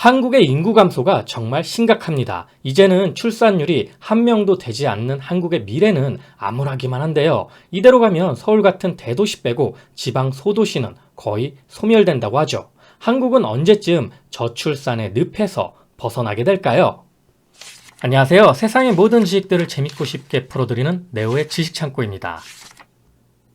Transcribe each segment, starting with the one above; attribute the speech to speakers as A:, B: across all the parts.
A: 한국의 인구 감소가 정말 심각합니다. 이제는 출산율이 한 명도 되지 않는 한국의 미래는 암울하기만 한데요. 이대로 가면 서울 같은 대도시 빼고 지방 소도시는 거의 소멸된다고 하죠. 한국은 언제쯤 저출산의 늪에서 벗어나게 될까요? 안녕하세요. 세상의 모든 지식들을 재밌고 쉽게 풀어드리는 네오의 지식창고입니다.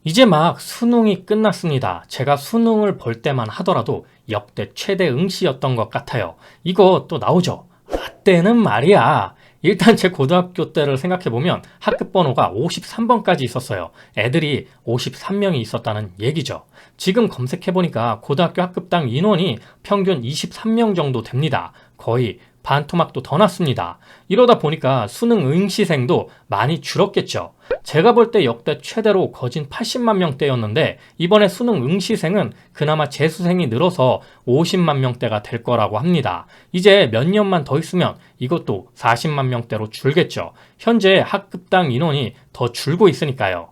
A: 이제 막 수능이 끝났습니다. 제가 수능을 볼 때만 하더라도 역대 최대 응시였던 것 같아요. 이거 또 나오죠. 라떼는 말이야. 일단 제 고등학교 때를 생각해보면 학급 번호가 53번까지 있었어요. 애들이 53명이 있었다는 얘기죠. 지금 검색해보니까 고등학교 학급당 인원이 평균 23명 정도 됩니다. 거의 반토막도 더 났습니다. 이러다 보니까 수능 응시생도 많이 줄었겠죠. 제가 볼 때 역대 최대로 거진 80만 명대였는데 이번에 수능 응시생은 그나마 재수생이 늘어서 50만 명대가 될 거라고 합니다. 이제 몇 년만 더 있으면 이것도 40만 명대로 줄겠죠. 현재 학급당 인원이 더 줄고 있으니까요.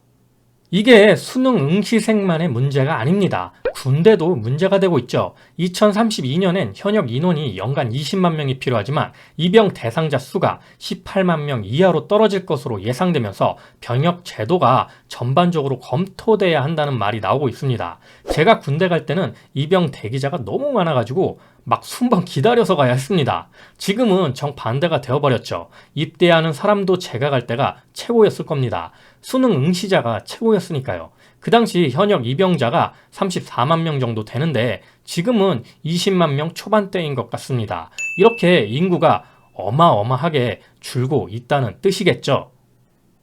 A: 이게 수능 응시생만의 문제가 아닙니다. 군대도 문제가 되고 있죠. 2032년엔 현역 인원이 연간 20만 명이 필요하지만 입영 대상자 수가 18만 명 이하로 떨어질 것으로 예상되면서 병역 제도가 전반적으로 검토돼야 한다는 말이 나오고 있습니다. 제가 군대 갈 때는 입영 대기자가 너무 많아가지고 막 순번 기다려서 가야 했습니다. 지금은 정반대가 되어버렸죠. 입대하는 사람도 제가 갈 때가 최고였을 겁니다. 수능 응시자가 최고였으니까요. 그 당시 현역 입영자가 34만 명 정도 되는데 지금은 20만 명 초반대인 것 같습니다. 이렇게 인구가 어마어마하게 줄고 있다는 뜻이겠죠.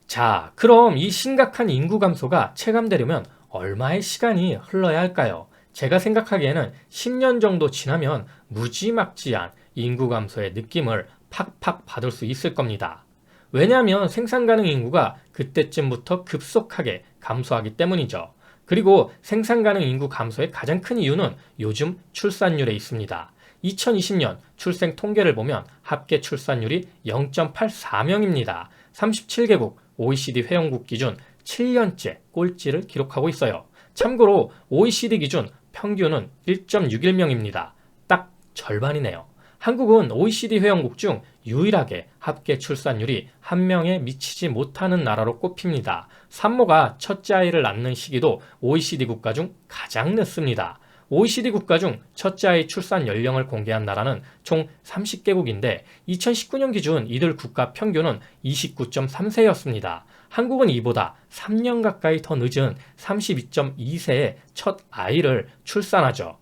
A: 자, 그럼 이 심각한 인구 감소가 체감되려면 얼마의 시간이 흘러야 할까요? 제가 생각하기에는 10년 정도 지나면 무지막지한 인구 감소의 느낌을 팍팍 받을 수 있을 겁니다. 왜냐하면 생산 가능 인구가 그때쯤부터 급속하게 감소하기 때문이죠. 그리고 생산 가능 인구 감소의 가장 큰 이유는 요즘 출산율에 있습니다. 2020년 출생 통계를 보면 합계 출산율이 0.84명입니다. 37개국 OECD 회원국 기준 7년째 꼴찌를 기록하고 있어요. 참고로 OECD 기준 평균은 1.61명입니다. 딱 절반이네요. 한국은 OECD 회원국 중 유일하게 합계 출산율이 한 명에 미치지 못하는 나라로 꼽힙니다. 산모가 첫째 아이를 낳는 시기도 OECD 국가 중 가장 늦습니다. OECD 국가 중 첫째 아이 출산 연령을 공개한 나라는 총 30개국인데 2019년 기준 이들 국가 평균은 29.3세였습니다. 한국은 이보다 3년 가까이 더 늦은 32.2세에 첫 아이를 출산하죠.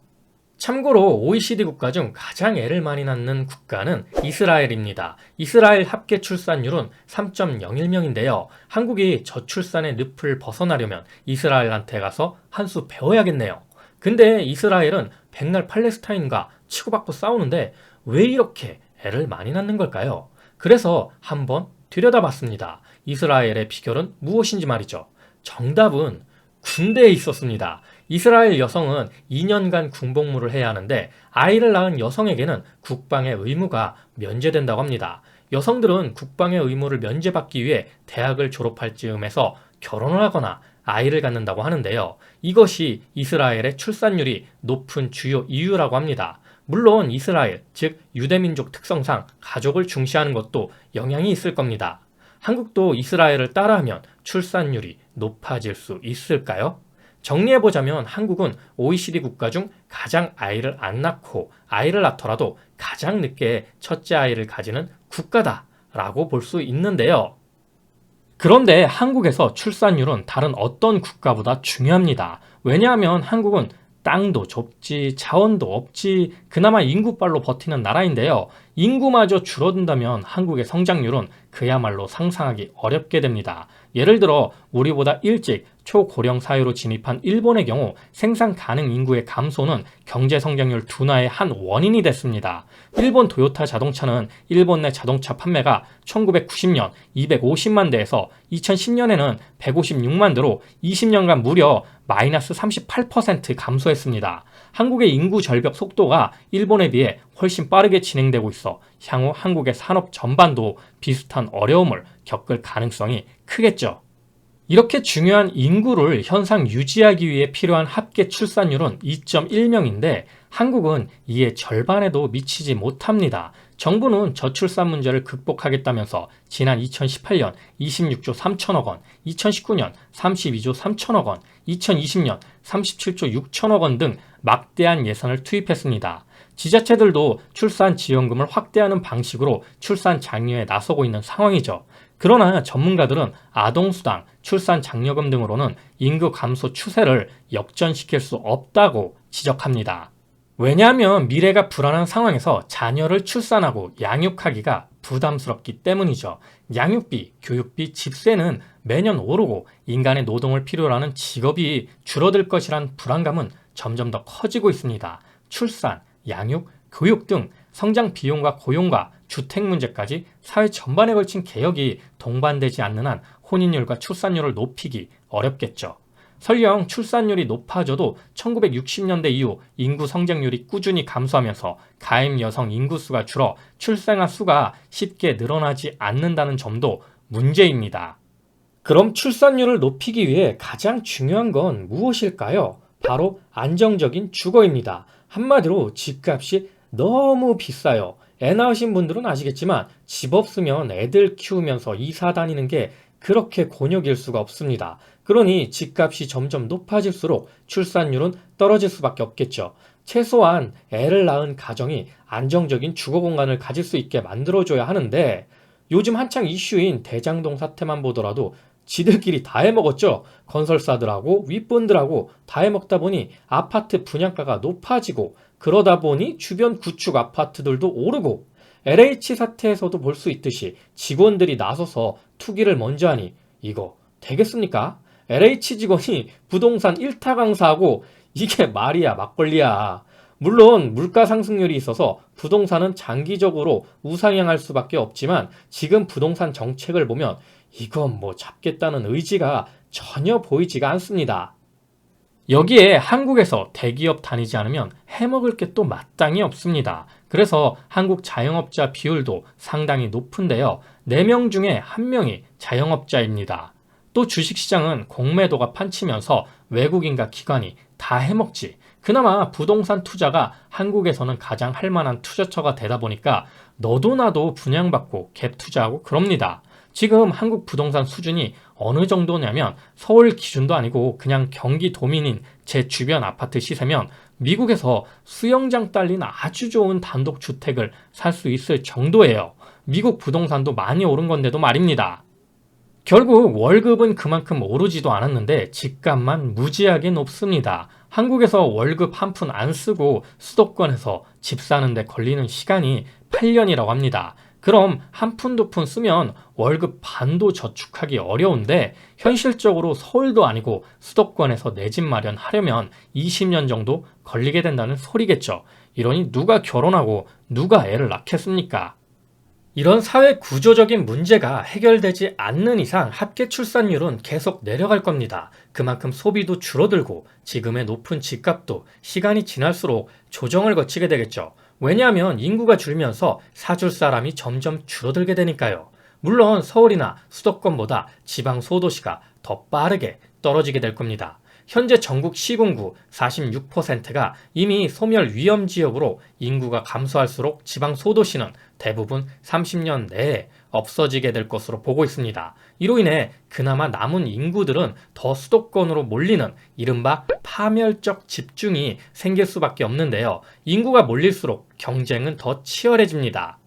A: 참고로 OECD 국가 중 가장 애를 많이 낳는 국가는 이스라엘입니다. 이스라엘 합계 출산율은 3.01명인데요. 한국이 저출산의 늪을 벗어나려면 이스라엘한테 가서 한 수 배워야겠네요. 근데 이스라엘은 백날 팔레스타인과 치고받고 싸우는데 왜 이렇게 애를 많이 낳는 걸까요? 그래서 한번 들여다봤습니다. 이스라엘의 비결은 무엇인지 말이죠. 정답은 군대에 있었습니다. 이스라엘 여성은 2년간 군복무를 해야 하는데 아이를 낳은 여성에게는 국방의 의무가 면제된다고 합니다. 여성들은 국방의 의무를 면제받기 위해 대학을 졸업할 즈음에서 결혼을 하거나 아이를 갖는다고 하는데요. 이것이 이스라엘의 출산율이 높은 주요 이유라고 합니다. 물론 이스라엘, 즉 유대민족 특성상 가족을 중시하는 것도 영향이 있을 겁니다. 한국도 이스라엘을 따라하면 출산율이 높아질 수 있을까요? 정리해보자면 한국은 OECD 국가 중 가장 아이를 안 낳고 아이를 낳더라도 가장 늦게 첫째 아이를 가지는 국가다라고 볼 수 있는데요. 그런데 한국에서 출산율은 다른 어떤 국가보다 중요합니다. 왜냐하면 한국은 땅도 좁지, 자원도 없지, 그나마 인구빨로 버티는 나라인데요. 인구마저 줄어든다면 한국의 성장률은 그야말로 상상하기 어렵게 됩니다. 예를 들어 우리보다 일찍 초고령 사회로 진입한 일본의 경우 생산 가능 인구의 감소는 경제 성장률 둔화의 한 원인이 됐습니다. 일본 토요타 자동차는 일본 내 자동차 판매가 1990년 250만 대에서 2010년에는 156만 대로 20년간 무려 마이너스 38% 감소했습니다. 한국의 인구 절벽 속도가 일본에 비해 훨씬 빠르게 진행되고 있어 향후 한국의 산업 전반도 비슷한 어려움을 겪을 가능성이 크겠죠. 이렇게 중요한 인구를 현상 유지하기 위해 필요한 합계 출산율은 2.1명인데 한국은 이의 절반에도 미치지 못합니다. 정부는 저출산 문제를 극복하겠다면서 지난 2018년 26조 3천억 원, 2019년 32조 3천억 원, 2020년 37조 6천억 원 등 막대한 예산을 투입했습니다. 지자체들도 출산 지원금을 확대하는 방식으로 출산 장려에 나서고 있는 상황이죠. 그러나 전문가들은 아동수당, 출산 장려금 등으로는 인구 감소 추세를 역전시킬 수 없다고 지적합니다. 왜냐하면 미래가 불안한 상황에서 자녀를 출산하고 양육하기가 부담스럽기 때문이죠. 양육비, 교육비, 집세는 매년 오르고 인간의 노동을 필요로 하는 직업이 줄어들 것이란 불안감은 점점 더 커지고 있습니다. 출산, 양육, 교육 등 성장 비용과 고용과 주택 문제까지 사회 전반에 걸친 개혁이 동반되지 않는 한 혼인율과 출산율을 높이기 어렵겠죠. 설령 출산율이 높아져도 1960년대 이후 인구 성장률이 꾸준히 감소하면서 가임 여성 인구수가 줄어 출생아 수가 쉽게 늘어나지 않는다는 점도 문제입니다. 그럼 출산율을 높이기 위해 가장 중요한 건 무엇일까요? 바로 안정적인 주거입니다. 한마디로 집값이 너무 비싸요. 애 낳으신 분들은 아시겠지만 집 없으면 애들 키우면서 이사 다니는 게 그렇게 곤욕일 수가 없습니다. 그러니 집값이 점점 높아질수록 출산율은 떨어질 수밖에 없겠죠. 최소한 애를 낳은 가정이 안정적인 주거 공간을 가질 수 있게 만들어줘야 하는데 요즘 한창 이슈인 대장동 사태만 보더라도 지들끼리 다 해먹었죠. 건설사들하고 윗분들하고 다 해먹다 보니 아파트 분양가가 높아지고 그러다 보니 주변 구축 아파트들도 오르고 LH 사태에서도 볼 수 있듯이 직원들이 나서서 투기를 먼저 하니 이거 되겠습니까? LH 직원이 부동산 1타 강사하고 이게 말이야 막걸리야. 물론 물가 상승률이 있어서 부동산은 장기적으로 우상향할 수밖에 없지만 지금 부동산 정책을 보면 이건 뭐 잡겠다는 의지가 전혀 보이지가 않습니다. 여기에 한국에서 대기업 다니지 않으면 해먹을 게 또 마땅히 없습니다. 그래서 한국 자영업자 비율도 상당히 높은데요. 4명 중에 1명이 자영업자입니다. 또 주식시장은 공매도가 판치면서 외국인과 기관이 다 해먹지. 그나마 부동산 투자가 한국에서는 가장 할만한 투자처가 되다 보니까 너도 나도 분양받고 갭 투자하고 그럽니다. 지금 한국 부동산 수준이 어느 정도냐면 서울 기준도 아니고 그냥 경기 도민인 제 주변 아파트 시세면 미국에서 수영장 딸린 아주 좋은 단독주택을 살 수 있을 정도예요. 미국 부동산도 많이 오른 건데도 말입니다. 결국 월급은 그만큼 오르지도 않았는데 집값만 무지하게 높습니다. 한국에서 월급 한 푼 안 쓰고 수도권에서 집 사는데 걸리는 시간이 8년이라고 합니다. 그럼 한 푼 두 푼 쓰면 월급 반도 저축하기 어려운데 현실적으로 서울도 아니고 수도권에서 내 집 마련하려면 20년 정도 걸리게 된다는 소리겠죠. 이러니 누가 결혼하고 누가 애를 낳겠습니까? 이런 사회 구조적인 문제가 해결되지 않는 이상 합계 출산율은 계속 내려갈 겁니다. 그만큼 소비도 줄어들고 지금의 높은 집값도 시간이 지날수록 조정을 거치게 되겠죠. 왜냐하면 인구가 줄면서 사줄 사람이 점점 줄어들게 되니까요. 물론 서울이나 수도권보다 지방 소도시가 더 빠르게 떨어지게 될 겁니다. 현재 전국 시군구 46%가 이미 소멸 위험 지역으로 인구가 감소할수록 지방 소도시는 대부분 30년 내에 없어지게 될 것으로 보고 있습니다. 이로 인해 그나마 남은 인구들은 더 수도권으로 몰리는 이른바 파멸적 집중이 생길 수밖에 없는데요. 인구가 몰릴수록 경쟁은 더 치열해집니다.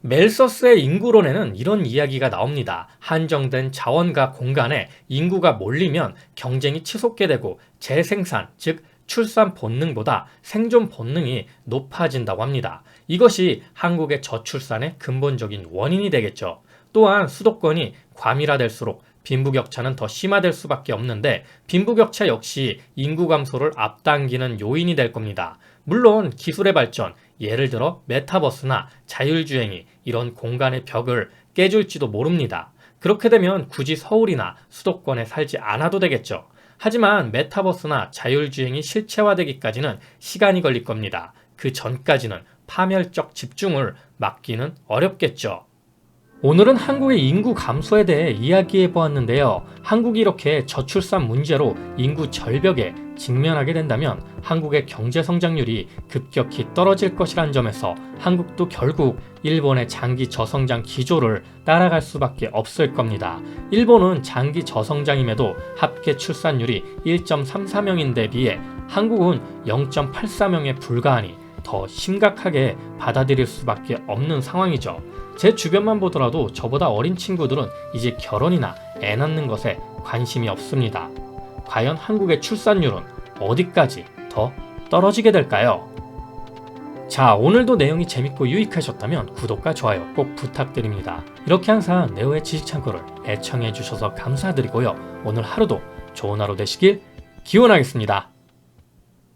A: 멜서스의 인구론에는 이런 이야기가 나옵니다. 한정된 자원과 공간에 인구가 몰리면 경쟁이 치솟게 되고 재생산, 즉 출산 본능보다 생존 본능이 높아진다고 합니다. 이것이 한국의 저출산의 근본적인 원인이 되겠죠. 또한 수도권이 과밀화될수록 빈부격차는 더 심화될 수밖에 없는데 빈부격차 역시 인구 감소를 앞당기는 요인이 될 겁니다. 물론 기술의 발전, 예를 들어 메타버스나 자율주행이 이런 공간의 벽을 깨줄지도 모릅니다. 그렇게 되면 굳이 서울이나 수도권에 살지 않아도 되겠죠. 하지만 메타버스나 자율주행이 실체화되기까지는 시간이 걸릴 겁니다. 그 전까지는 파멸적 집중을 막기는 어렵겠죠. 오늘은 한국의 인구 감소에 대해 이야기해 보았는데요. 한국이 이렇게 저출산 문제로 인구 절벽에 직면하게 된다면 한국의 경제 성장률이 급격히 떨어질 것이란 점에서 한국도 결국 일본의 장기 저성장 기조를 따라갈 수밖에 없을 겁니다. 일본은 장기 저성장임에도 합계 출산율이 1.34명인데 비해 한국은 0.84명에 불과하니 더 심각하게 받아들일 수밖에 없는 상황이죠. 제 주변만 보더라도 저보다 어린 친구들은 이제 결혼이나 애 낳는 것에 관심이 없습니다. 과연 한국의 출산율은 어디까지 더 떨어지게 될까요? 자, 오늘도 내용이 재밌고 유익하셨다면 구독과 좋아요 꼭 부탁드립니다. 이렇게 항상 네오의 지식창고를 애청해 주셔서 감사드리고요. 오늘 하루도 좋은 하루 되시길 기원하겠습니다.